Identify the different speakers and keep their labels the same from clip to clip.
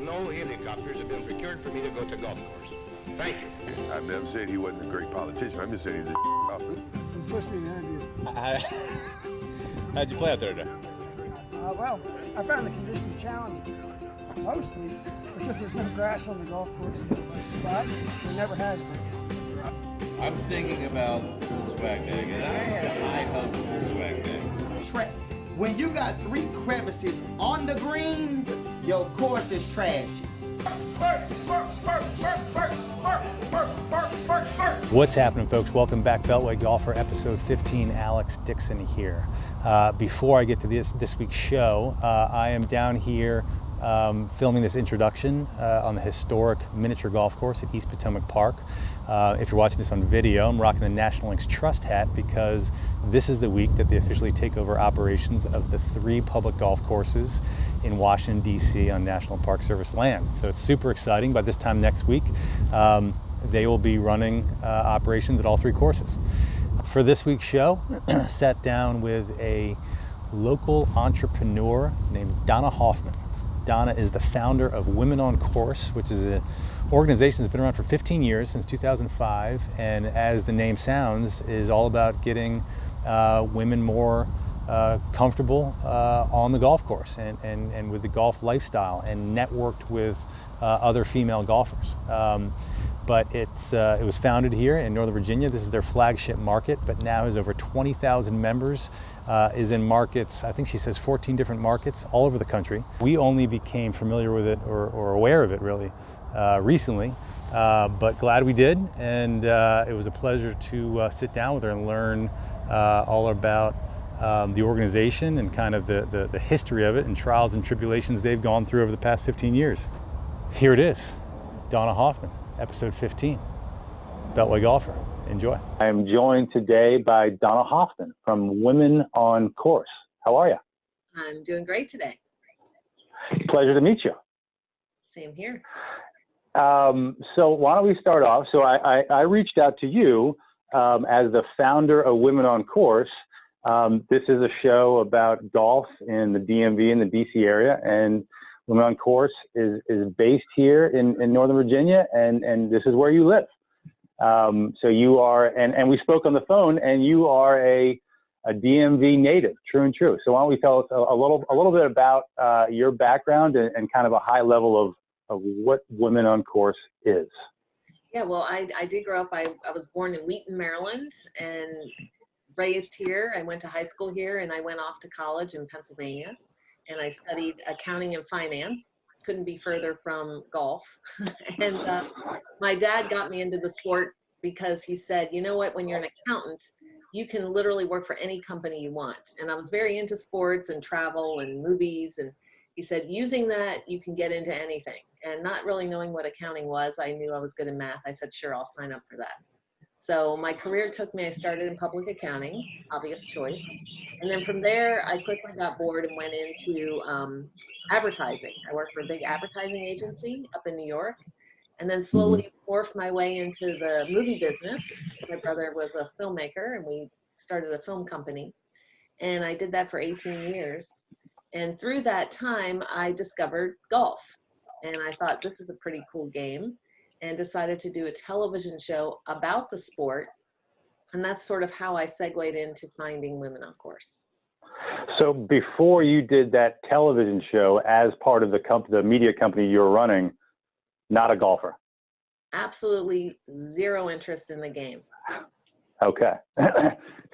Speaker 1: no helicopters have been procured for me to go to golf course. Thank you.
Speaker 2: I've never said he wasn't a great politician. I'm just saying he's a Hoffman.
Speaker 3: It was supposed to be an interview.
Speaker 4: How'd you play out there today?
Speaker 3: Well, I found the conditions challenging, mostly because there's no grass on the golf course, but there never has been.
Speaker 5: I'm thinking about the swag bag, and I had high hopes for the swag bag.
Speaker 6: When you got 3 crevices on the green, your course is trash.
Speaker 7: What's happening, folks? Welcome back, Beltway Golfer, episode 15. Alex Dixon here. Before I get to this week's show, I am down here filming this introduction on the historic miniature golf course at East Potomac Park. If you're watching this on video, I'm rocking the National Links Trust hat because this is the week that they officially take over operations of the 3 public golf courses in Washington, D.C. on National Park Service land. So it's super exciting. By this time next week, they will be running operations at all 3 courses. For this week's show, sat down with a local entrepreneur named Donna Hoffman. Donna is the founder of WomenOnCourse, which is an organization that's been around for 15 years, since 2005, and as the name sounds, is all about getting women more comfortable on the golf course and with the golf lifestyle, and networked with other female golfers. But it was founded here in Northern Virginia. This is their flagship market, but now has over 20,000 members, is in markets, I think she says 14 different markets all over the country. We only became familiar with it or aware of it really recently, but glad we did. And it was a pleasure to sit down with her and learn all about the organization and kind of the history of it and trials and tribulations they've gone through over the past 15 years. Here it is, Donna Hoffman, episode 15, Beltway Golfer. Enjoy. I am joined today by Donna Hoffman from WomenOnCourse. How are you?
Speaker 8: I'm doing great today.
Speaker 7: Pleasure to meet you.
Speaker 8: Same here.
Speaker 7: So why don't we start off? So I reached out to you as the founder of WomenOnCourse. This is a show about golf in the DMV and the DC area, and WomenOnCourse is based here in Northern Virginia, and this is where you live. So you are, and we spoke on the phone, and you are a DMV native, true and true. So why don't we tell us a little bit about your background and kind of a high level of what WomenOnCourse is.
Speaker 8: Yeah, well, I did grow up, I was born in Wheaton, Maryland, and raised here. I went to high school here, and I went off to college in Pennsylvania, and I studied accounting and finance. Couldn't be further from golf. And my dad got me into the sport because he said, you know what, when you're an accountant, you can literally work for any company you want. And I was very into sports and travel and movies. And he said, using that, you can get into anything. And not really knowing what accounting was, I knew I was good in math. I said, sure, I'll sign up for that. So my career took me, I started in public accounting, obvious choice. And then from there, I quickly got bored and went into advertising. I worked for a big advertising agency up in New York, and then slowly morphed my way into the movie business. My brother was a filmmaker, and we started a film company. And I did that for 18 years. And through that time, I discovered golf. And I thought, this is a pretty cool game, and decided to do a television show about the sport. And that's sort of how I segued into finding WomenOnCourse.
Speaker 7: So before you did that television show as part of the media company you were running, not a golfer?
Speaker 8: Absolutely zero interest in the game.
Speaker 7: Okay.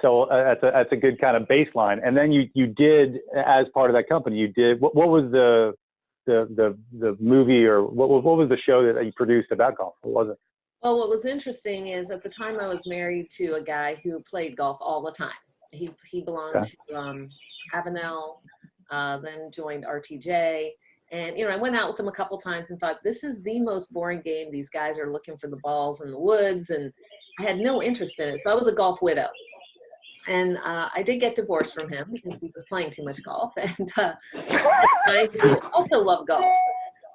Speaker 7: So that's a good kind of baseline. And then you did, as part of that company, you did, what was the movie, or what was the show that you produced about golf? What was it?
Speaker 8: Well, what was interesting is at the time I was married to a guy who played golf all the time. He belonged to Avenel, then joined RTJ. And, I went out with him a couple times and thought, this is the most boring game. These guys are looking for the balls in the woods, and I had no interest in it. So I was a golf widow. And I did get divorced from him because he was playing too much golf. And I also love golf.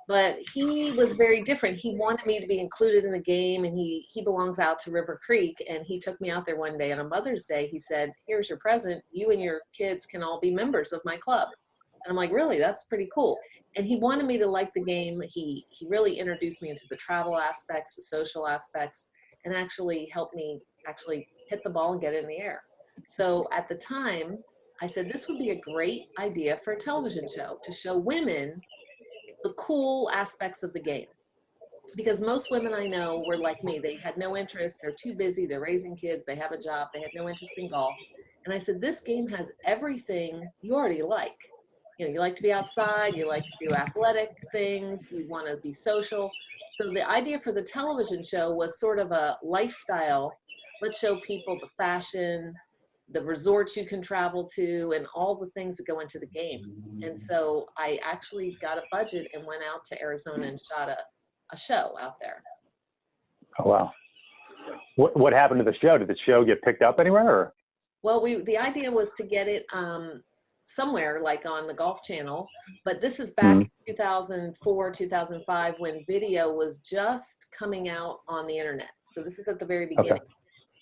Speaker 8: But he was very different. He wanted me to be included in the game, and he belongs out to River Creek. And he took me out there one day, and on Mother's Day, he said, here's your present. You and your kids can all be members of my club. And I'm like, really? That's pretty cool. And he wanted me to like the game. He really introduced me into the travel aspects, the social aspects, and actually helped me actually hit the ball and get it in the air. So at the time, I said, this would be a great idea for a television show, to show women the cool aspects of the game. Because most women I know were like me. They had no interest. They're too busy. They're raising kids. They have a job. They had no interest in golf. And I said, this game has everything you already like. You know, you like to be outside. You like to do athletic things. You want to be social. So the idea for the television show was sort of a lifestyle. Let's show people the fashion, the resorts you can travel to, and all the things that go into the game. And so I actually got a budget and went out to Arizona and shot a show out there.
Speaker 7: Oh, wow. What happened to the show? Did the show get picked up anywhere? Or?
Speaker 8: Well, the idea was to get it somewhere like on the Golf Channel, but this is back in 2004, 2005 when video was just coming out on the internet. So this is at the very beginning. Okay.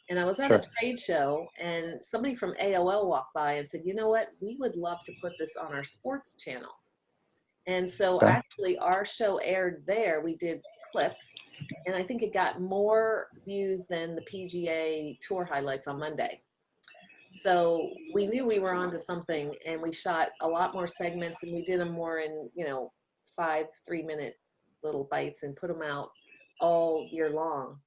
Speaker 8: And I was at a trade show and somebody from AOL walked by and said, you know what, we would love to put this on our sports channel. And so actually our show aired there. We did clips and I think it got more views than the PGA Tour highlights on Monday. So we knew we were onto something and we shot a lot more segments and we did them more in, 5 3-minute little bites and put them out all year long.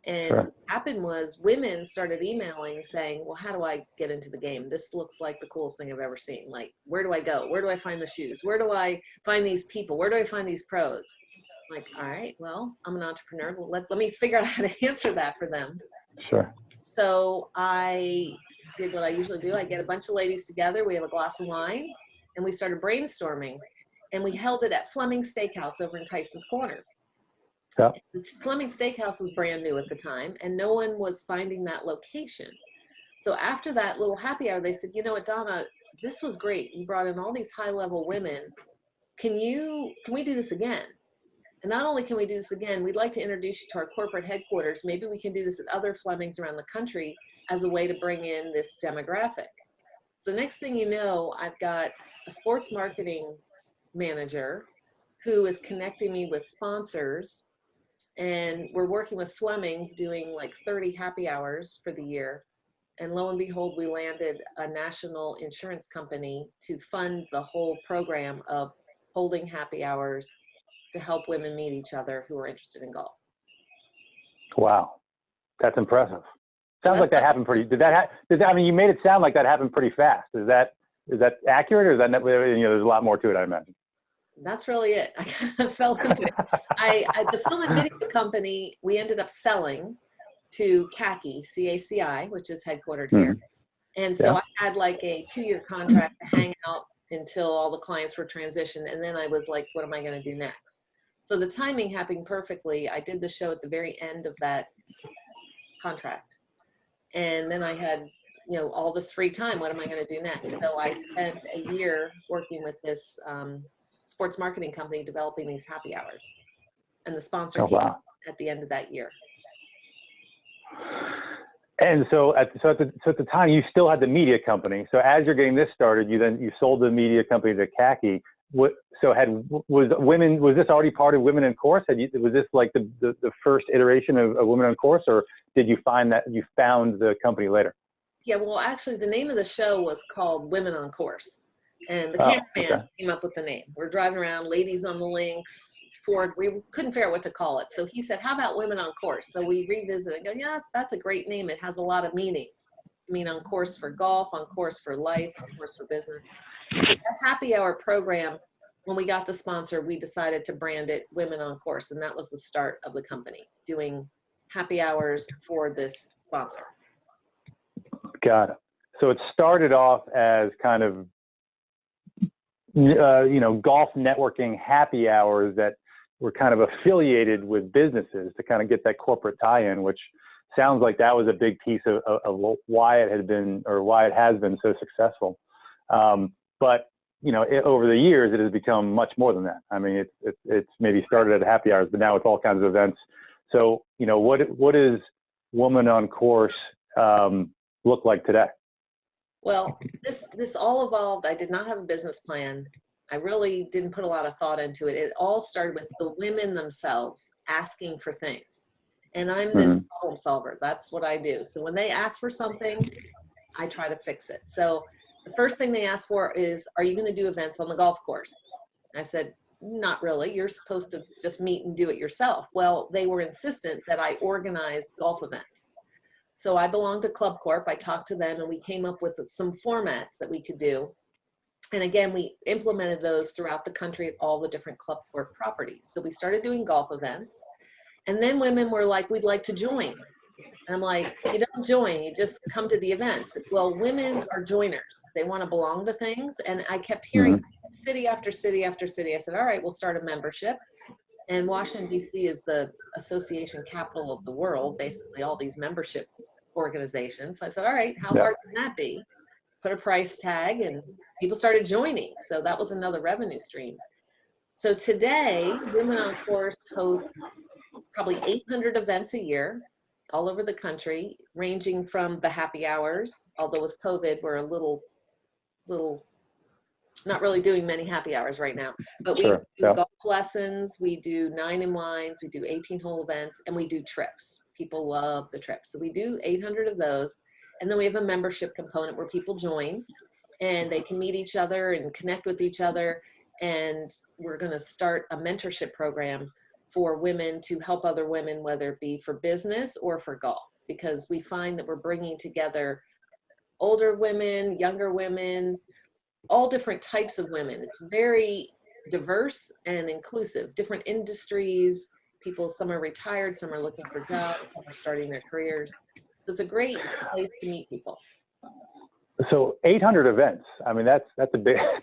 Speaker 8: And what happened was women started emailing saying, well, how do I get into the game? This looks like the coolest thing I've ever seen. Like, where do I go? Where do I find the shoes? Where do I find these people? Where do I find these pros? I'm like, all right, well, I'm an entrepreneur. Let me figure out how to answer that for them.
Speaker 7: Sure.
Speaker 8: So I did what I usually do. I get a bunch of ladies together. We have a glass of wine and we started brainstorming and we held it at Fleming Steakhouse over in Tyson's Corner. Yeah. Fleming Steakhouse was brand new at the time and no one was finding that location. So after that little happy hour, they said, you know what, Donna, this was great. You brought in all these high level women. Can we do this again? And not only can we do this again, we'd like to introduce you to our corporate headquarters. Maybe we can do this at other Flemings around the country as a way to bring in this demographic. So next thing you know, I've got a sports marketing manager who is connecting me with sponsors. And we're working with Flemings doing like 30 happy hours for the year. And lo and behold, we landed a national insurance company to fund the whole program of holding happy hours to help women meet each other who are interested in golf.
Speaker 7: Wow. That's impressive. Sounds like that happened pretty, I mean, you made it sound like that happened pretty fast. Is that accurate or is that, there's a lot more to it, I imagine?
Speaker 8: That's really it. I kind of fell into it. The film and video company, we ended up selling to CACI, which is headquartered here. And so I had like a 2-year contract to hang out until all the clients were transitioned. And then I was like, what am I going to do next? So the timing happened perfectly. I did the show at the very end of that contract. And then I had, all this free time. What am I going to do next? So I spent a year working with this sports marketing company developing these happy hours. And the sponsor came at the end of that year.
Speaker 7: And so at the time, you still had the media company. So as you're getting this started, you sold the media company to CACI. Was this already part of WomenOnCourse? Was this like the first iteration of WomenOnCourse, or did you find that you found the company later?
Speaker 8: Yeah, well, actually, the name of the show was called WomenOnCourse, and the cameraman came up with the name. We're driving around, ladies on the links, Ford. We couldn't figure out what to call it, so he said, "How about WomenOnCourse?" So we revisited and go, "Yeah, that's a great name. It has a lot of meanings. I mean, on course for golf, on course for life, on course for business." That happy hour program, when we got the sponsor, we decided to brand it WomenOnCourse, and that was the start of the company, doing happy hours for this sponsor.
Speaker 7: Got it. So it started off as kind of, golf networking happy hours that were kind of affiliated with businesses to kind of get that corporate tie-in, which sounds like that was a big piece of why it had been, or why it has been so successful. But over the years, it has become much more than that. I mean, it's maybe started at happy hours, but now it's all kinds of events. So, what is WomenOnCourse look like today?
Speaker 8: Well, this all evolved. I did not have a business plan. I really didn't put a lot of thought into it. It all started with the women themselves asking for things. And I'm this problem solver. That's what I do. So when they ask for something, I try to fix it. So the first thing they asked for is, are you going to do events on the golf course? I said, not really. You're supposed to just meet and do it yourself. Well, they were insistent that I organized golf events. So I belonged to Club Corp. I talked to them and we came up with some formats that we could do. And again, we implemented those throughout the country at all the different Club Corp properties. So we started doing golf events. And then women were like, we'd like to join. And I'm like, you don't join, you just come to the events. Well, women are joiners. They want to belong to things. And I kept hearing city after city after city. I said, all right, we'll start a membership. And Washington, D.C. is the association capital of the world, basically all these membership organizations. So I said, all right, how hard can that be? Put a price tag and people started joining. So that was another revenue stream. So today, WomenOnCourse hosts probably 800 events a year all over the country, ranging from the happy hours, although with COVID, we're a little not really doing many happy hours right now, but we do golf lessons, we do 9 and wines, we do 18-hole events, and we do trips. People love the trips. So we do 800 of those. And then we have a membership component where people join and they can meet each other and connect with each other. And we're going to start a mentorship program for women to help other women, whether it be for business or for golf, because we find that we're bringing together older women, younger women, all different types of women. It's very diverse and inclusive, different industries, people, some are retired, some are looking for jobs, some are starting their careers. So it's a great place to meet people.
Speaker 7: So 800 events. I mean, that's a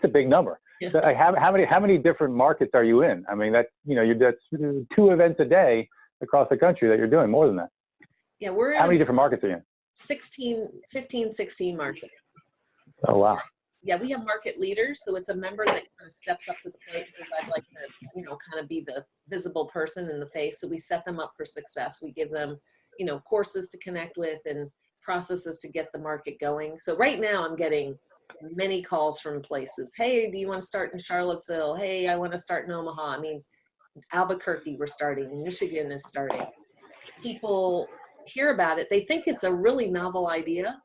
Speaker 7: big number.
Speaker 8: Yeah.
Speaker 7: So, like, how many different markets are you in? I mean, that's 2 events a day across the country that you're doing, more than that.
Speaker 8: Yeah, we're in
Speaker 7: How many different markets are you in?
Speaker 8: 15, 16 markets.
Speaker 7: Oh, wow.
Speaker 8: Yeah, we have market leaders, so it's a member that kind of steps up to the plate and says, I'd like to, kind of be the visible person in the face. So we set them up for success. We give them, courses to connect with and processes to get the market going. So right now I'm getting many calls from places. Hey, do you want to start in Charlottesville? Hey, I want to start in Omaha. I mean, Albuquerque we're starting, Michigan is starting. People hear about it. They think it's a really novel idea.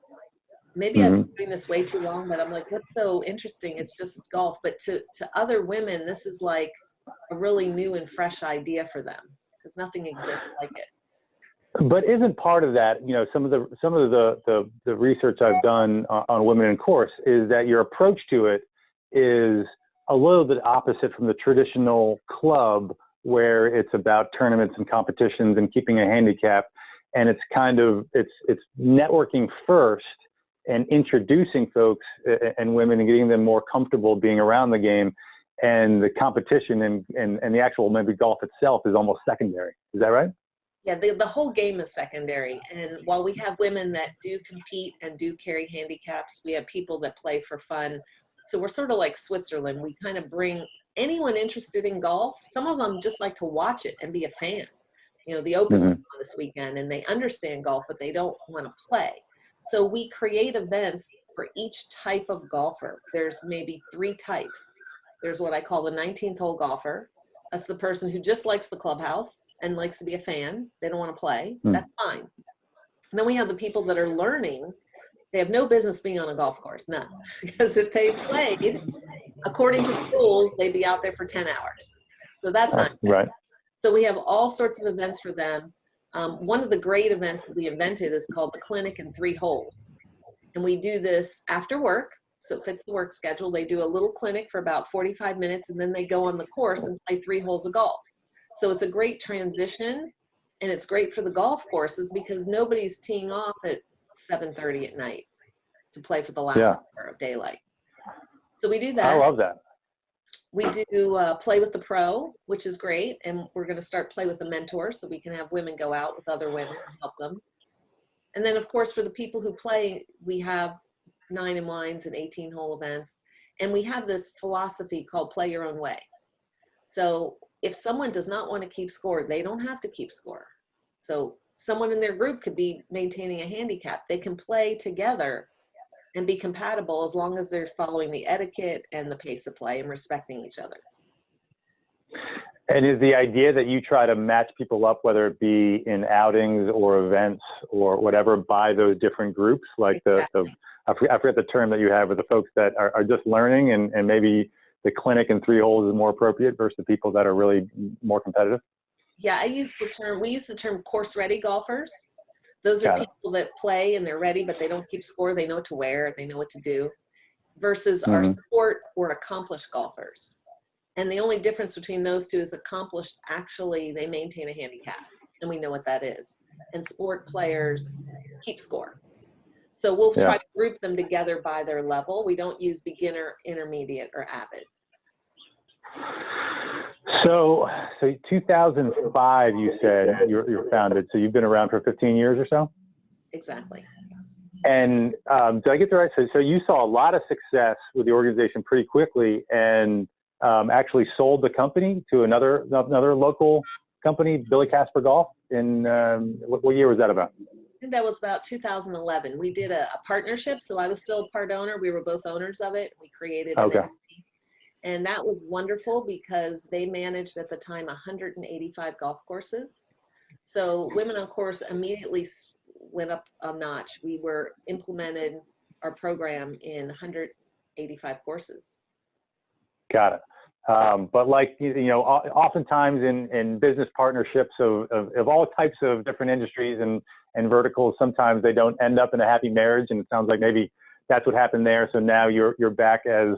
Speaker 8: Maybe I've been doing this way too long, but I'm like, what's so interesting? It's just golf. But to other women, this is like a really new and fresh idea for them because nothing exists like it.
Speaker 7: But isn't part of that, some of the research I've done on WomenOnCourse is that your approach to it is a little bit opposite from the traditional club where it's about tournaments and competitions and keeping a handicap, and it's it's networking first and introducing folks and women and getting them more comfortable being around the game, and the competition and the actual maybe golf itself is almost secondary. Is that right?
Speaker 8: Yeah, the whole game is secondary. And while we have women that do compete and do carry handicaps, we have people that play for fun. So we're sort of like Switzerland. We kind of bring anyone interested in golf. Some of them just like to watch it and be a fan. The Open on this weekend, and they understand golf, but they don't want to play. So we create events for each type of golfer. There's maybe 3 types. There's what I call the 19th hole golfer. That's the person who just likes the clubhouse and likes to be a fan. They don't want to play. That's fine. And then we have the people that are learning. They have no business being on a golf course, none. Because if they played according to the rules, they'd be out there for 10 hours. So that's not
Speaker 7: right.
Speaker 8: So we have all sorts of events for them. One of the great events that we invented is called the Clinic in 3 Holes. And we do this after work, so it fits the work schedule. They do a little clinic for about 45 minutes, and then they go on the course and play 3 holes of golf. So it's a great transition, and it's great for the golf courses because nobody's teeing off at 7:30 at night to play for the last hour of daylight. So we do that.
Speaker 7: I love that.
Speaker 8: We do play with the pro, which is great. And we're going to start play with the mentor so we can have women go out with other women and help them. And then, of course, for the people who play, we have 9 and wines and 18-hole events. And we have this philosophy called play your own way. So if someone does not want to keep score, they don't have to keep score. So someone in their group could be maintaining a handicap. They can play together and be compatible as long as they're following the etiquette and the pace of play and respecting each other.
Speaker 7: And is the idea that you try to match people up, whether it be in outings or events or whatever, by those different groups? Like
Speaker 8: Exactly.
Speaker 7: I forget the term that you have with the folks that are just learning, and maybe the clinic in 3 holes is more appropriate versus the people that are really more competitive?
Speaker 8: Yeah, we use the term course ready golfers. Those are people that play and they're ready, but they don't keep score. They know what to wear, they know what to do, versus our sport or accomplished golfers. And the only difference between those two is accomplished, actually, they maintain a handicap, and we know what that is. And sport players keep score. So we'll try to group them together by their level. We don't use beginner, intermediate, or avid.
Speaker 7: So 2005, you said you're founded. So you've been around for 15 years or so?
Speaker 8: Exactly. Yes.
Speaker 7: And did I get that right? So you saw a lot of success with the organization pretty quickly, and actually sold the company to another local company, Billy Casper Golf. In what year was that about?
Speaker 8: I think that was about 2011. We did a partnership, so I was still a part owner. We were both owners of it. We created an entity. And that was wonderful because they managed at the time 185 golf courses. So WomenOnCourse immediately went up a notch. We were implemented our program in 185 courses.
Speaker 7: Got it. But like, oftentimes in business partnerships of all types of different industries and verticals, sometimes they don't end up in a happy marriage. And it sounds like maybe that's what happened there. So now you're back as,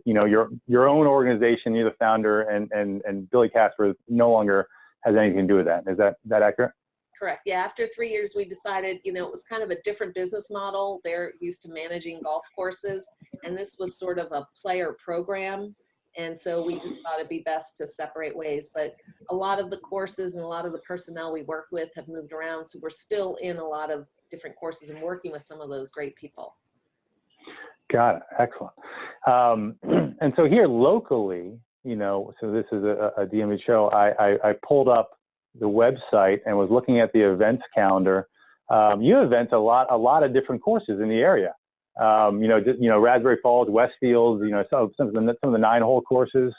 Speaker 7: your own organization, you're the founder, and Billy Casper no longer has anything to do with that. Is that accurate?
Speaker 8: Correct. Yeah. After 3 years, we decided, it was kind of a different business model. They're used to managing golf courses, and this was sort of a player program. And so we just thought it'd be best to separate ways. But a lot of the courses and a lot of the personnel we work with have moved around. So we're still in a lot of different courses and working with some of those great people.
Speaker 7: Got it. Excellent. And so here locally, so this is a DMV show. I pulled up the website and was looking at the events calendar. You have events a lot of different courses in the area. Raspberry Falls, Westfield, some of the 9-hole courses.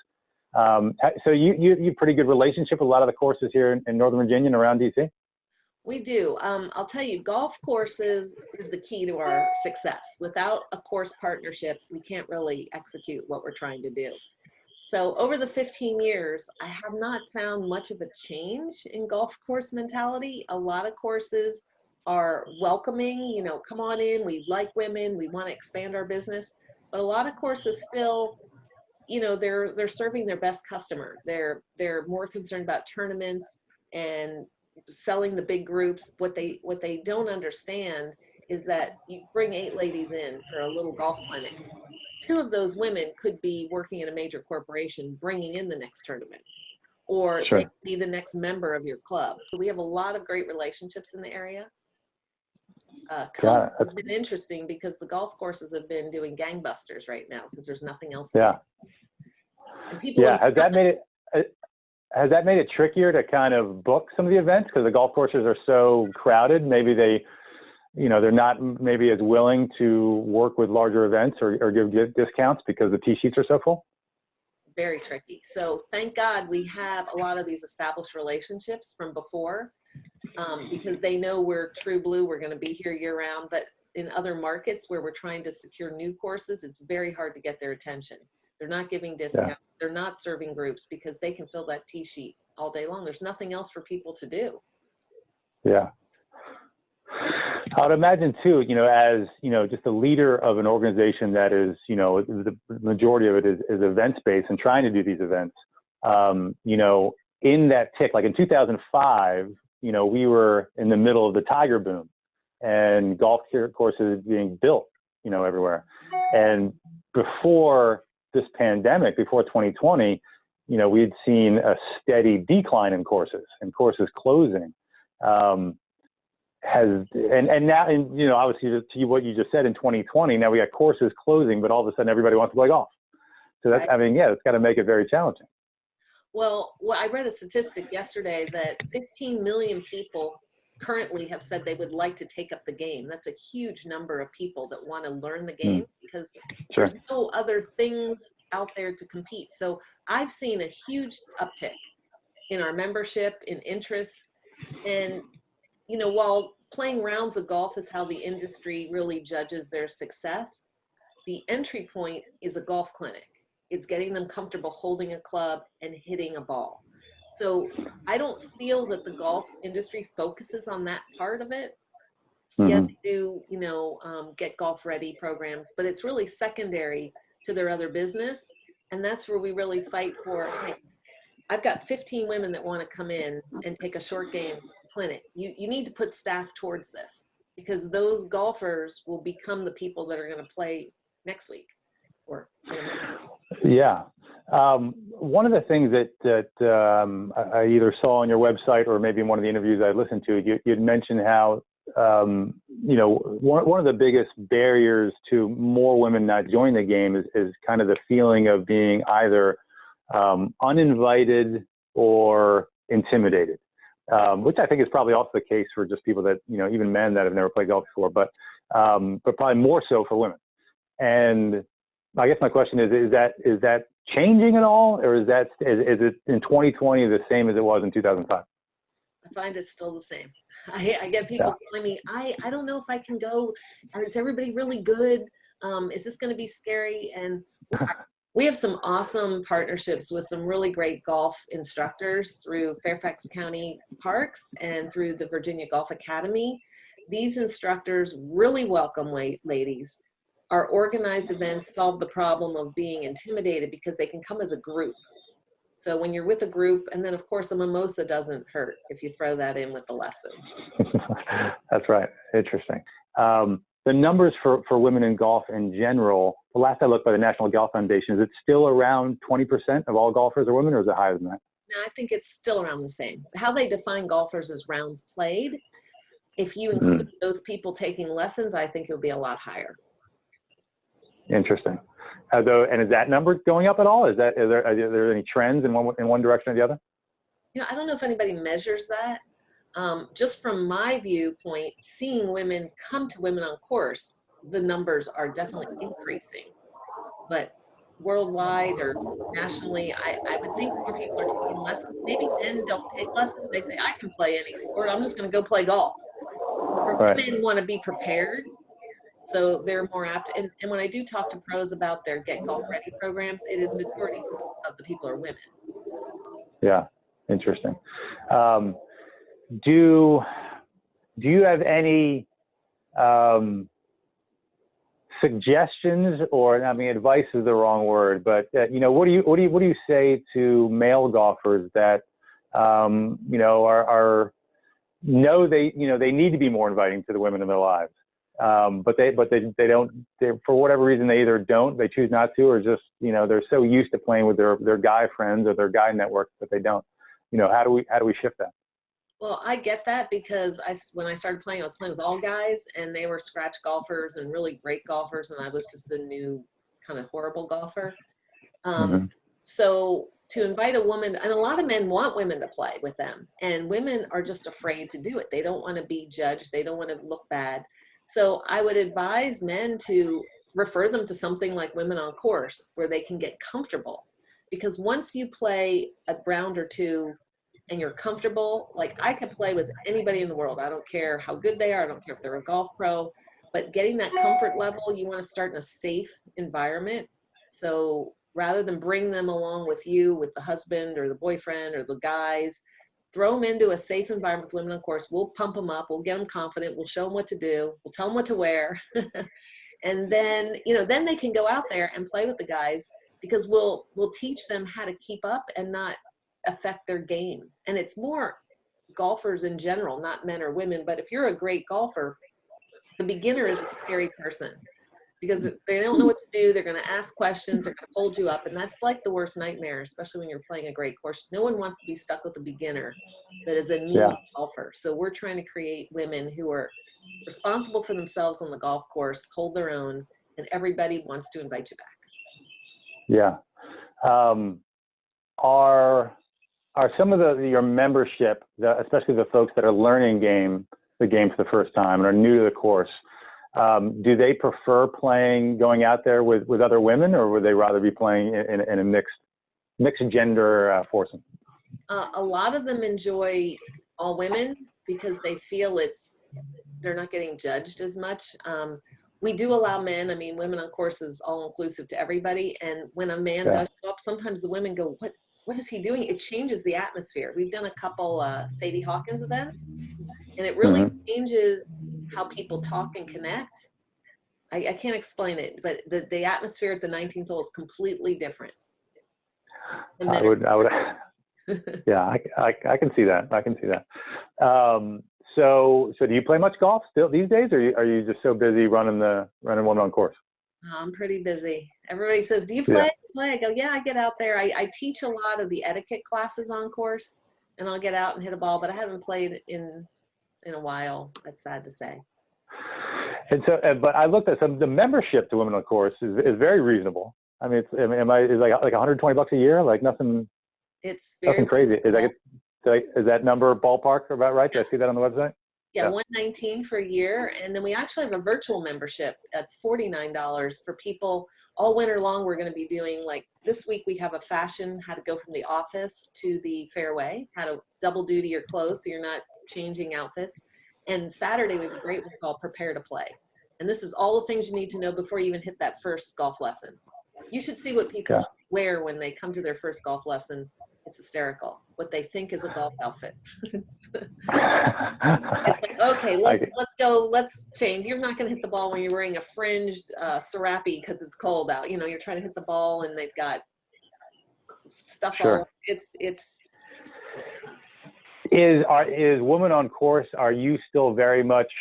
Speaker 7: So you have a pretty good relationship with a lot of the courses here in Northern Virginia and around DC?
Speaker 8: We do. I'll tell you, golf courses is the key to our success. Without a course partnership, we can't really execute what we're trying to do. So over the 15 years, I have not found much of a change in golf course mentality. A lot of courses are welcoming, come on in, we like women, we want to expand our business. But a lot of courses still, they're serving their best customer. They're more concerned about tournaments and selling the big groups. What they don't understand is that you bring 8 ladies in for a little golf clinic. 2 of those women could be working in a major corporation, bringing in the next tournament, or they could be the next member of your club. So we have a lot of great relationships in the area. COVID has been interesting because the golf courses have been doing gangbusters right now because there's nothing else to do. And people
Speaker 7: has that made it trickier to kind of book some of the events because the golf courses are so crowded? Maybe they're not maybe as willing to work with larger events or give discounts because the tee sheets are so full?
Speaker 8: Very tricky. So thank God we have a lot of these established relationships from before. Because they know we're true blue, we're going to be here year round. But in other markets where we're trying to secure new courses, it's very hard to get their attention. They're not giving discounts. They're not serving groups because they can fill that tee sheet all day long. There's nothing else for people to do.
Speaker 7: Yeah. I would imagine too, as, just a leader of an organization that is, the majority of it is events-based and trying to do these events, in that tick, like in 2005, we were in the middle of the Tiger boom and golf courses being built, everywhere. And before this pandemic, before 2020, we'd seen a steady decline in courses and courses closing. Now, obviously to what you just said in 2020, now we got courses closing, but all of a sudden everybody wants to play golf. So that's, it's got to make it very challenging.
Speaker 8: Well, I read a statistic yesterday that 15 million people currently have said they would like to take up the game. That's a huge number of people that want to learn the game because there's no other things out there to compete. So I've seen a huge uptick in our membership, in interest. And, you know, while playing rounds of golf is how the industry really judges their success, the entry point is a golf clinic. It's getting them comfortable holding a club and hitting a ball. So I don't feel that the golf industry focuses on that part of it. Yeah, they do, you know, get golf ready programs, but it's really secondary to their other business. And that's where we really fight for, hey, I've got 15 women that want to come in and take a short game clinic. You need to put staff towards this because those golfers will become the people that are going to play next week or in a minute.
Speaker 7: Yeah. One of the things that I either saw on your website or maybe in one of the interviews I listened to, you'd mentioned how, you know, one of the biggest barriers to more women not joining the game is kind of the feeling of being either uninvited or intimidated, which I think is probably also the case for just people that, you know, even men that have never played golf before, but probably more so for women. And I guess my question is that changing at all, or is it in 2020 the same as it was in 2005?
Speaker 8: I find it's still the same. I get people telling me, I don't know if I can go. Is everybody really good? Is this going to be scary? And we have some awesome partnerships with some really great golf instructors through Fairfax County Parks and through the Virginia Golf Academy. These instructors really welcome ladies. Our organized events solve the problem of being intimidated because they can come as a group. So when you're with a group, and then of course a mimosa doesn't hurt if you throw that in with the lesson.
Speaker 7: That's right. Interesting. The numbers for women in golf in general, the last I looked by the National Golf Foundation, is it still around 20% of all golfers are women, or is it higher than that?
Speaker 8: No, I think it's still around the same. How they define golfers as rounds played, if you include those people taking lessons, I think it'll be a lot higher.
Speaker 7: Interesting. And is that number going up at all? Are there any trends in one direction or the other?
Speaker 8: You know, I don't know if anybody measures that. Just from my viewpoint, seeing women come to WomenOnCourse, the numbers are definitely increasing. But worldwide or nationally, I would think more people are taking lessons. Maybe men don't take lessons. They say, I can play any sport. I'm just going to go play golf. Or women want to be prepared. So they're more apt. And when I do talk to pros about their Get Golf Ready programs, it is majority of the people are women.
Speaker 7: Yeah, interesting. Do you have any suggestions, or I mean, advice is the wrong word, but you know, what do you say to male golfers that you know they need to be more inviting to the women in their lives? But they don't, for whatever reason, they either don't, they choose not to, or just, you know, they're so used to playing with their guy friends or their guy network that they don't. You know, how do we shift that?
Speaker 8: Well, I get that because when I started playing, I was playing with all guys and they were scratch golfers and really great golfers. And I was just the new kind of horrible golfer. So to invite a woman, and a lot of men want women to play with them, and women are just afraid to do it. They don't want to be judged. They don't want to look bad. So I would advise men to refer them to something like WomenOnCourse where they can get comfortable. Because once you play a round or two and you're comfortable, like I can play with anybody in the world. I don't care how good they are. I don't care if they're a golf pro, but getting that comfort level, you want to start in a safe environment. So rather than bring them along with you, with the husband or the boyfriend or the guys, throw them into a safe environment with WomenOnCourse. We'll pump them up. We'll get them confident. We'll show them what to do. We'll tell them what to wear. And then, you know, then they can go out there and play with the guys because we'll teach them how to keep up and not affect their game. And it's more golfers in general, not men or women. But if you're a great golfer, the beginner is a scary person because they don't know what to do. They're going to ask questions. They're going to hold you up. And that's like the worst nightmare, especially when you're playing a great course. No one wants to be stuck with a beginner that is a new golfer. So we're trying to create women who are responsible for themselves on the golf course, hold their own, and everybody wants to invite you back.
Speaker 7: Yeah. Are are some of your membership, especially the folks that are learning the game for the first time and are new to the course, do they prefer going out there with other women, or would they rather be playing in a mixed gender foursome?
Speaker 8: A lot of them enjoy all women because they feel they're not getting judged as much. We do allow men. I mean, Women on Course is all inclusive to everybody. And when a man does show up, sometimes the women go, what is he doing? It changes the atmosphere. We've done a couple Sadie Hawkins events, and it really changes how people talk and connect. I can't explain it, but the atmosphere at the 19th hole is completely different.
Speaker 7: I would, yeah, I can see that. I can see that. So do you play much golf still these days, or are you just so busy running Women on Course?
Speaker 8: I'm pretty busy. Everybody says, do you play? I go, yeah, I get out there. I teach a lot of the etiquette classes on course, and I'll get out and hit a ball, but I haven't played in a while. That's sad to say.
Speaker 7: And so, but I looked at the membership to Women on Course is very reasonable. I mean, it's like $120 a year, like nothing.
Speaker 8: It's very
Speaker 7: nothing crazy. Is that number ballpark about right? Did I see that on the website?
Speaker 8: Yeah, $119 for a year, and then we actually have a virtual membership that's $49 for people all winter long. We're going to be doing, like this week we have a fashion, how to go from the office to the fairway, how to double duty your clothes so you're not changing outfits. And Saturday we have a great one called Prepare to Play, and this is all the things you need to know before you even hit that first golf lesson. You should see what people wear when they come to their first golf lesson. It's hysterical what they think is a golf outfit. It's like, okay, let's go, let's change. You're not going to hit the ball when you're wearing a fringed serape because it's cold out. You know, you're trying to hit the ball and they've got stuff all. It's.
Speaker 7: Is Women on Course? Are you still very much?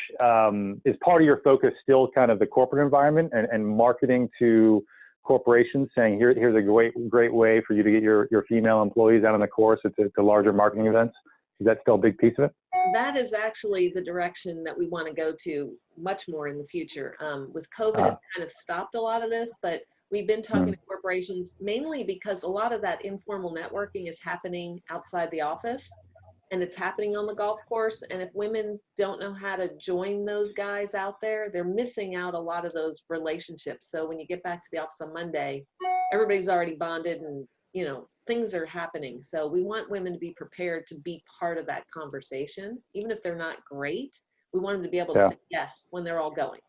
Speaker 7: Is part of your focus still kind of the corporate environment and marketing to corporations, saying here's a great way for you to get your female employees out on the course to larger marketing events? Is that still a big piece of it? That
Speaker 8: is actually the direction that we want to go to much more in the future. With COVID, it kind of stopped a lot of this, but we've been talking to corporations mainly because a lot of that informal networking is happening outside the office, and it's happening on the golf course. And if women don't know how to join those guys out there, they're missing out a lot of those relationships. So when you get back to the office on Monday, everybody's already bonded and, you know, things are happening. So we want women to be prepared to be part of that conversation. Even if they're not great, we want them to be able to say yes when they're all going.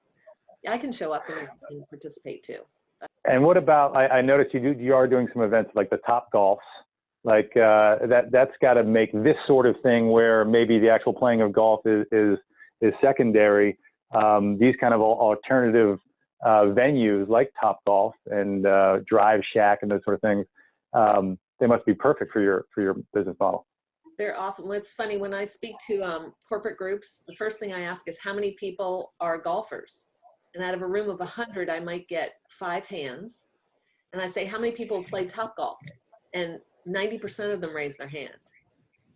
Speaker 8: I can show up and participate too.
Speaker 7: And what about, I noticed you are doing some events like the Top Golfs. Like that's got to make this sort of thing where maybe the actual playing of golf is secondary. These kind of alternative venues like Top Golf and Drive Shack and those sort of things, they must be perfect for your business model.
Speaker 8: They're awesome. Well, it's funny when I speak to corporate groups, the first thing I ask is how many people are golfers, and out of a room of 100, I might get 5 hands, and I say how many people play Top Golf, and 90% of them raise their hand.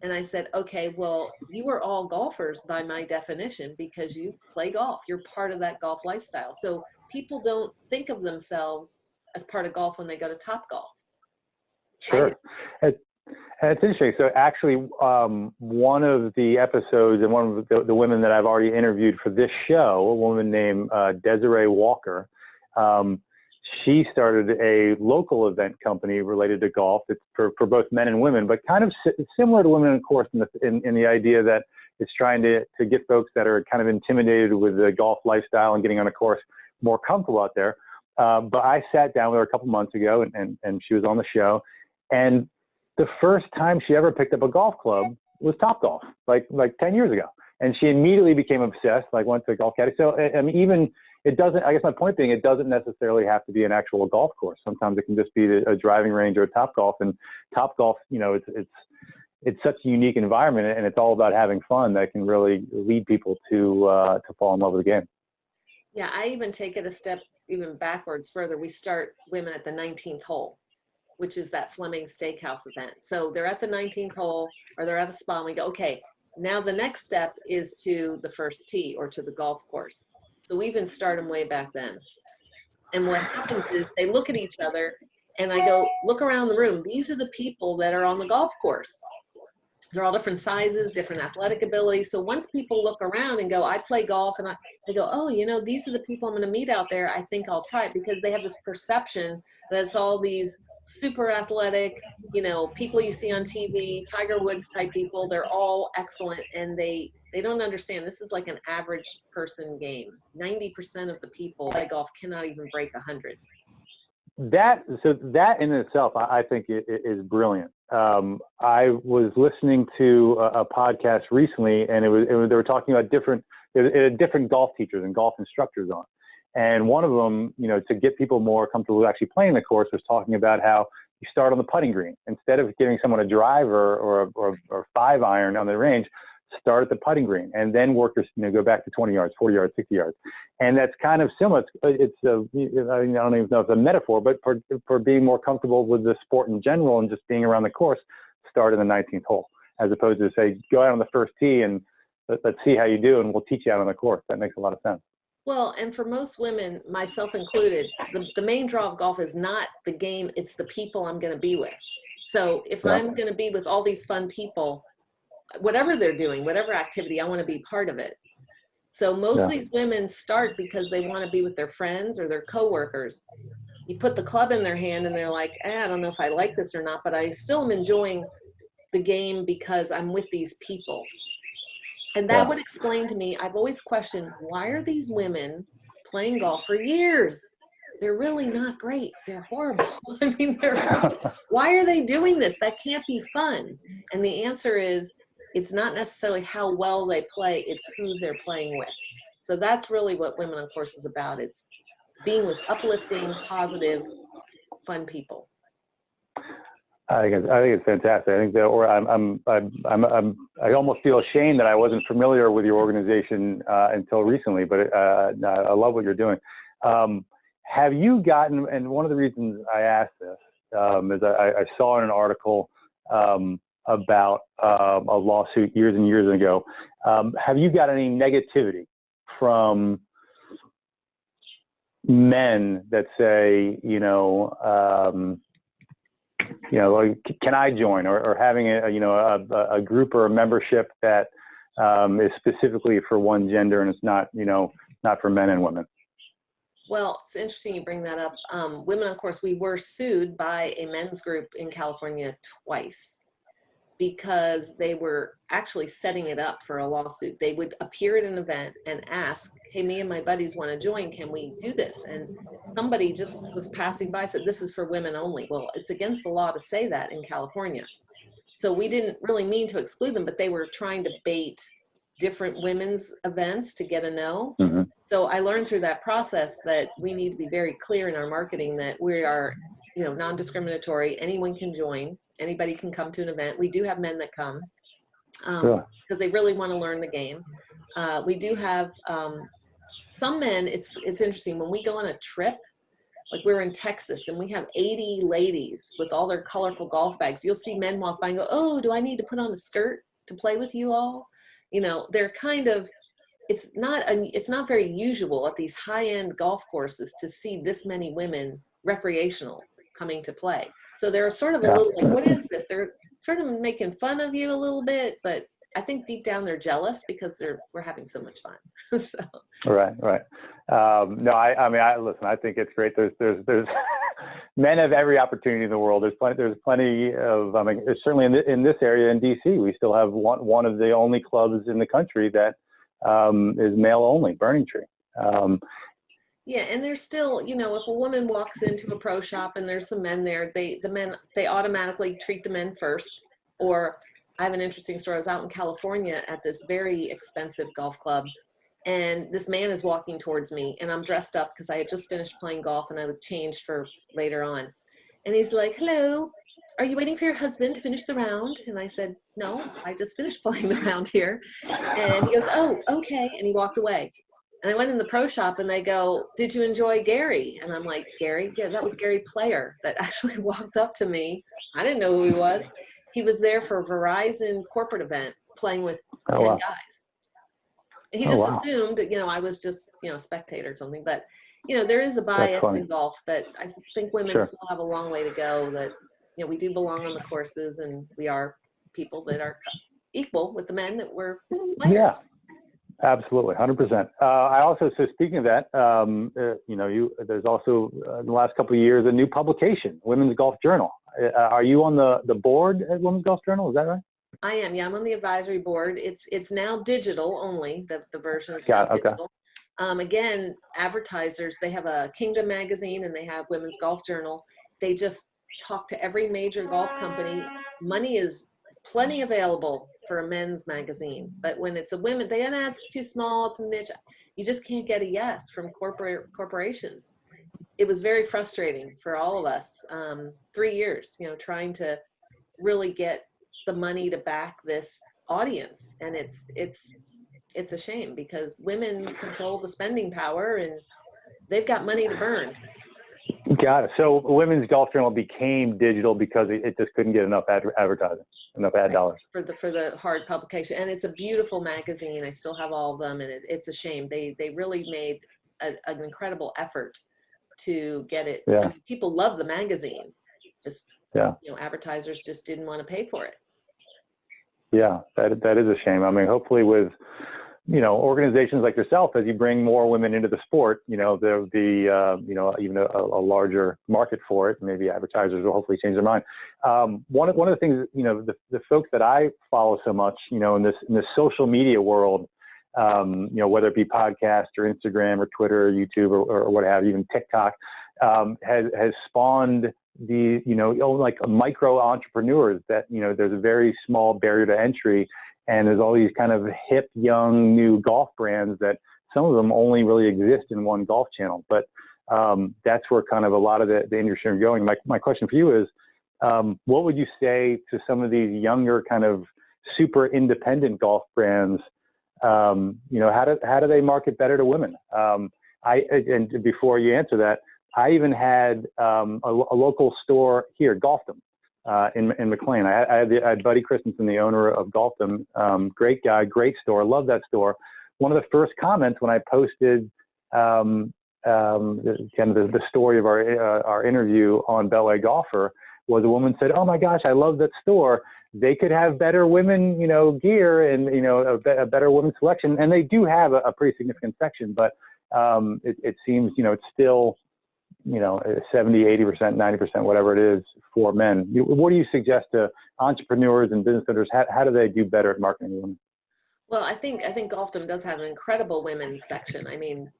Speaker 8: And I said, okay, well, you are all golfers by my definition because you play golf. You're part of that golf lifestyle. So people don't think of themselves as part of golf when they go to Top Golf.
Speaker 7: Sure. It's interesting. So actually, one of the episodes and one of the women that I've already interviewed for this show, a woman named Desiree Walker, she started a local event company related to golf. It's for both men and women, but kind of similar to Women on Course in the idea that it's trying to get folks that are kind of intimidated with the golf lifestyle and getting on a course more comfortable out there. But I sat down with her a couple months ago and she was on the show. And the first time she ever picked up a golf club was Top Golf, like 10 years ago. And she immediately became obsessed, like went to Golf Caddy. So I mean, even it doesn't, I guess my point being, it doesn't necessarily have to be an actual golf course. Sometimes it can just be a driving range or a Top Golf. And Top Golf, you know, it's such a unique environment, and it's all about having fun that can really lead people to fall in love with the game.
Speaker 8: Yeah, I even take it a step even backwards further. We start women at the 19th hole, which is that Fleming Steakhouse event. So they're at the 19th hole or they're at a spa and we go, okay, now the next step is to the first tee or to the golf course. So we even start them way back then. And what happens is they look at each other and I go, look around the room. These are the people that are on the golf course. They're all different sizes, different athletic abilities. So once people look around and go, I play golf, and they go, oh, you know, these are the people I'm going to meet out there. I think I'll try it, because they have this perception that it's all these super athletic, you know, people you see on TV, Tiger Woods type people. They're all excellent, and they don't understand this is like an average person game. 90% of the people play golf cannot even break 100.
Speaker 7: That in itself, I think is brilliant. I was listening to a podcast recently, and they were talking about different golf teachers and golf instructors on. And one of them, you know, to get people more comfortable with actually playing the course, was talking about how you start on the putting green. Instead of giving someone a driver or 5-iron on the range, start at the putting green and then work your, you know, go back to 20 yards, 40 yards, 60 yards. And that's kind of similar. It's I don't even know if it's a metaphor, but for being more comfortable with the sport in general and just being around the course, start in the 19th hole, as opposed to say, go out on the first tee and let's see how you do, and we'll teach you out on the course. That makes a lot of sense.
Speaker 8: Well, and for most women, myself included, the main draw of golf is not the game, it's the people I'm going to be with. So if I'm going to be with all these fun people, whatever they're doing, whatever activity, I want to be part of it. So most of these women start because they want to be with their friends or their coworkers. You put the club in their hand and they're like, I don't know if I like this or not, but I still am enjoying the game because I'm with these people. And that would explain to me, I've always questioned, why are these women playing golf for years? They're really not great. They're horrible. I mean, why are they doing this? That can't be fun. And the answer is, it's not necessarily how well they play, it's who they're playing with. So that's really what Women on Course is about. It's being with uplifting, positive, fun people.
Speaker 7: I think it's fantastic. I think that, or I almost feel ashamed that I wasn't familiar with your organization until recently, but I love what you're doing. Have you gotten, and one of the reasons I asked this is I saw in an article about a lawsuit years and years ago. Have you got any negativity from men that say, like, can I join, or having a group or a membership that is specifically for one gender and it's not, not for men and women?
Speaker 8: Well, it's interesting you bring that up. Women on Course, we were sued by a men's group in California twice because they were actually setting it up for a lawsuit. They would appear at an event and ask, hey, me and my buddies want to join, can we do this? And somebody just was passing by, said, this is for women only. Well, it's against the law to say that in California. So we didn't really mean to exclude them, but they were trying to bait different women's events to get a no. Mm-hmm. So I learned through that process that we need to be very clear in our marketing that we are, non-discriminatory. Anyone can join. Anybody can come to an event. We do have men that come because they really want to learn the game. We do have some men. It's interesting when we go on a trip. Like we were in Texas and we have 80 ladies with all their colorful golf bags. You'll see men walk by and go, "Oh, do I need to put on a skirt to play with you all?" They're kind of. It's not very usual at these high-end golf courses to see this many women recreational coming to play. So they're sort of a little like, what is this? They're sort of making fun of you a little bit, but I think deep down they're jealous because we're having so much fun. So. Right.
Speaker 7: No, I listen. I think it's great. There's men have every opportunity in the world. There's plenty of. Certainly in this area in DC, we still have one of the only clubs in the country that is male only, Burning Tree.
Speaker 8: Yeah, and there's still, if a woman walks into a pro shop and there's some men there, they automatically treat the men first. Or I have an interesting story. I was out in California at this very expensive golf club, and this man is walking towards me, and I'm dressed up because I had just finished playing golf and I would change for later on. And he's like, "Hello, are you waiting for your husband to finish the round?" And I said, "No, I just finished playing the round here." And he goes, "Oh, okay." And he walked away. And I went in the pro shop and they go, "Did you enjoy Gary?" And I'm like, "Gary?" Yeah, that was Gary Player that actually walked up to me. I didn't know who he was. He was there for a Verizon corporate event playing with 10 guys. And he just assumed, I was just, spectator or something. But, there is a bias in golf that I think women still have a long way to go, that, we do belong on the courses and we are people that are equal with the men that were players.
Speaker 7: Yeah. Absolutely, 100%. I also, so speaking of that, there's also in the last couple of years a new publication, Women's Golf Journal. Are you on the board at Women's Golf Journal? Is that right?
Speaker 8: I am. Yeah, I'm on the advisory board. It's now digital only. The version is now digital. Again, advertisers, they have a Kingdom magazine and they have Women's Golf Journal. They just talk to every major golf company. Money is plenty available for a men's magazine, but when it's a women, it's too small, it's a niche. You just can't get a yes from corporations. It was very frustrating for all of us. 3 years, trying to really get the money to back this audience, and it's a shame because women control the spending power and they've got money to burn.
Speaker 7: Got it. So Women's Golf Journal became digital because it just couldn't get enough advertising, enough ad dollars.
Speaker 8: For the hard publication. And it's a beautiful magazine. I still have all of them, and it's a shame. They really made an incredible effort to get it.
Speaker 7: Yeah.
Speaker 8: I mean, people love the magazine. Just, advertisers just didn't want to pay for it. Yeah,
Speaker 7: that is a shame. I mean, hopefully with organizations like yourself, as you bring more women into the sport, there'll be, even a larger market for it. Maybe advertisers will hopefully change their mind. One of the things, the folks that I follow so much, in this social media world, whether it be podcast or Instagram or Twitter or YouTube or what have you, even TikTok, has spawned the, like micro entrepreneurs that, there's a very small barrier to entry. And there's all these kind of hip, young, new golf brands that some of them only really exist in one golf channel. But that's where kind of a lot of the industry are going. My question for you is, what would you say to some of these younger kind of super independent golf brands? How do they market better to women? And before you answer that, I even had a local store here, Golfdom. In McLean. I had Buddy Christensen, the owner of Golfdom. Great guy, great store. Love that store. One of the first comments when I posted kind of the story of our interview on Beltway Golfer was a woman said, "Oh my gosh, I love that store. They could have better women, gear and a better women's selection." And they do have a pretty significant section, but it seems it's still 70, 80%, 90%, whatever it is for men. What do you suggest to entrepreneurs and business owners? How do they do better at marketing women?
Speaker 8: Well, I think Golfdom does have an incredible women's section. I mean,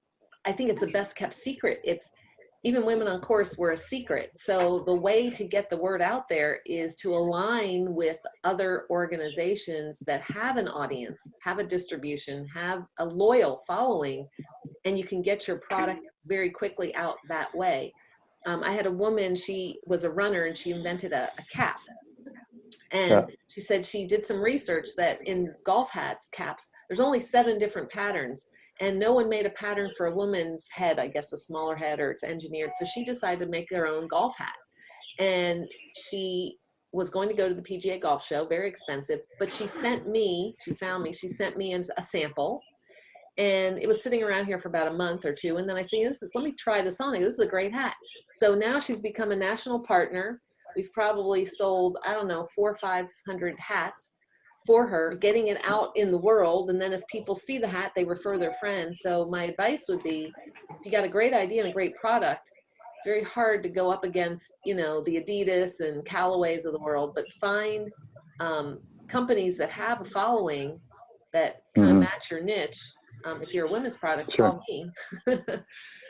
Speaker 8: I think it's the best kept secret. Even WomenOnCourse were a secret. So the way to get the word out there is to align with other organizations that have an audience, have a distribution, have a loyal following, and you can get your product very quickly out that way. I had a woman, she was a runner and she invented a cap. And she said she did some research that in golf caps, there's only 7 different patterns. And no one made a pattern for a woman's head, I guess a smaller head or it's engineered. So she decided to make her own golf hat. And she was going to go to the PGA golf show, very expensive, but she sent me a sample. And it was sitting around here for about a month or 2. And then I said, let me try this on. This is a great hat. So now she's become a national partner. We've probably sold, 400 or 500 hats for her, getting it out in the world. And then as people see the hat, they refer their friends. So my advice would be, if you got a great idea and a great product, it's very hard to go up against, the Adidas and Callaways of the world, but find companies that have a following that kind of match your niche. If you're a women's product, call me.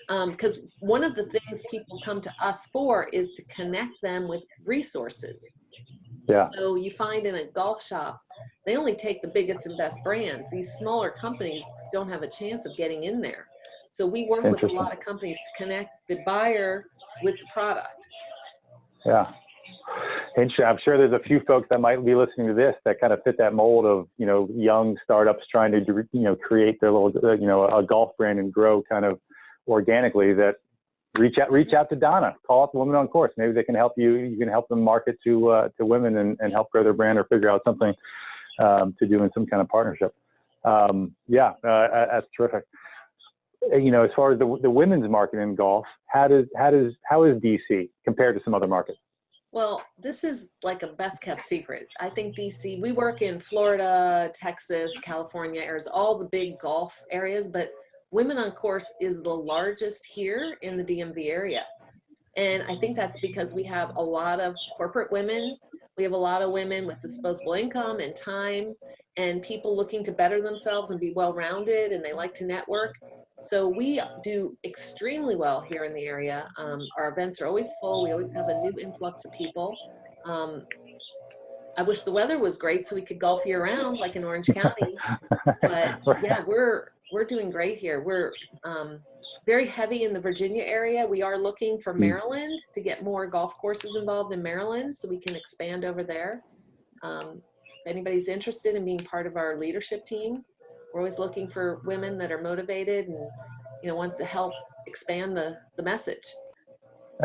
Speaker 8: Because one of the things people come to us for is to connect them with resources. Yeah. So you find in a golf shop, they only take the biggest and best brands. These smaller companies don't have a chance of getting in there. So we work with a lot of companies to connect the buyer with the product. Yeah. Interesting. I'm sure there's a few folks that might be listening to this that kind of fit that mold of, young startups trying to, create their little, a golf brand and grow kind of organically, that reach out to Donna, call up Women-on-Course. Maybe they can help you. You can help them market to women and help grow their brand or figure out something to do in some kind of partnership. That's terrific. As far as the women's market in golf, how is DC compared to some other markets? Well, this is like a best kept secret. I think DC, we work in Florida, Texas, California, Arizona, all the big Gulf areas, but Women on Course is the largest here in the DMV area. And I think that's because we have a lot of corporate women. We have a lot of women with disposable income and time and people looking to better themselves and be well-rounded, and they like to network. So we do extremely well here in the area. Our events are always full. We always have a new influx of people. I wish the weather was great so we could golf year round like in Orange County. But yeah, we're doing great here. We're very heavy in the Virginia area. We are looking for Maryland to get more golf courses involved in Maryland so we can expand over there. If anybody's interested in being part of our leadership team, we're always looking for women that are motivated and, you know, want to help expand the message.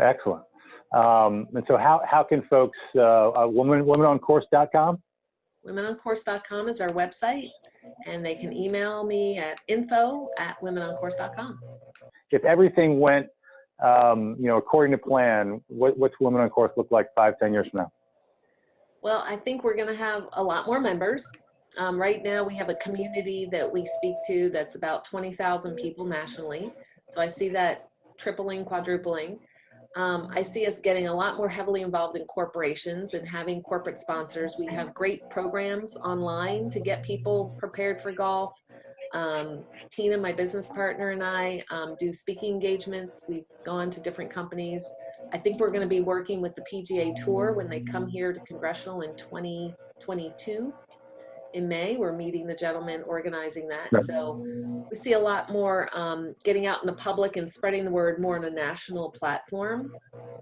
Speaker 7: Excellent. And so how can folks, WomenOnCourse.com?
Speaker 8: WomenOnCourse.com is our website, and they can email me at info@WomenOnCourse.com.
Speaker 7: If everything went, according to plan, what's Women on Course look like 5-10 years from now?
Speaker 8: Well, I think we're going to have a lot more members. Right now, we have a community that we speak to that's about 20,000 people nationally. So I see that tripling, quadrupling. I see us getting a lot more heavily involved in corporations and having corporate sponsors. We have great programs online to get people prepared for golf. Tina, my business partner, and I do speaking engagements. We've gone to different companies. I think we're going to be working with the PGA Tour when they come here to Congressional in 2022. In May, we're meeting the gentleman organizing that.
Speaker 7: Right.
Speaker 8: So we see a lot more getting out in the public and spreading the word more on a national platform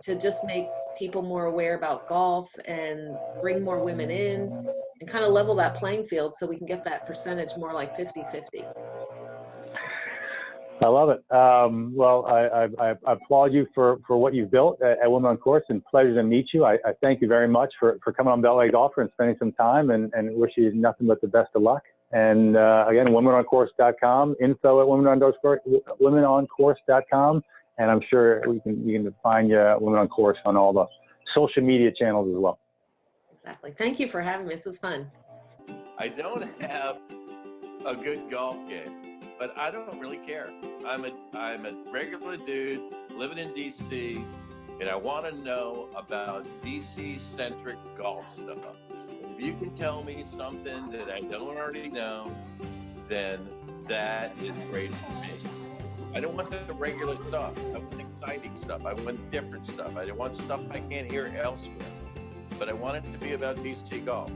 Speaker 8: to just make people more aware about golf and bring more women in and kind of level that playing field so we can get that percentage more like 50-50.
Speaker 7: I love it. Well, I applaud you for what you've built at Women on Course, and pleasure to meet you. I thank you very much for coming on Beltway Golfer and spending some time, and wish you nothing but the best of luck. And again, WomenOnCourse.com, info@WomenOnCourse.com, and I'm sure you can find Women on Course on all the social media channels as well.
Speaker 8: Exactly. Thank you for having me. This was fun.
Speaker 5: I don't have a good golf game, but I don't really care. I'm a regular dude living in DC, and I want to know about DC-centric golf stuff. If you can tell me something that I don't already know, then that is great for me. I don't want the regular stuff. I want exciting stuff. I want different stuff. I want stuff I can't hear elsewhere. But I want it to be about DC golf.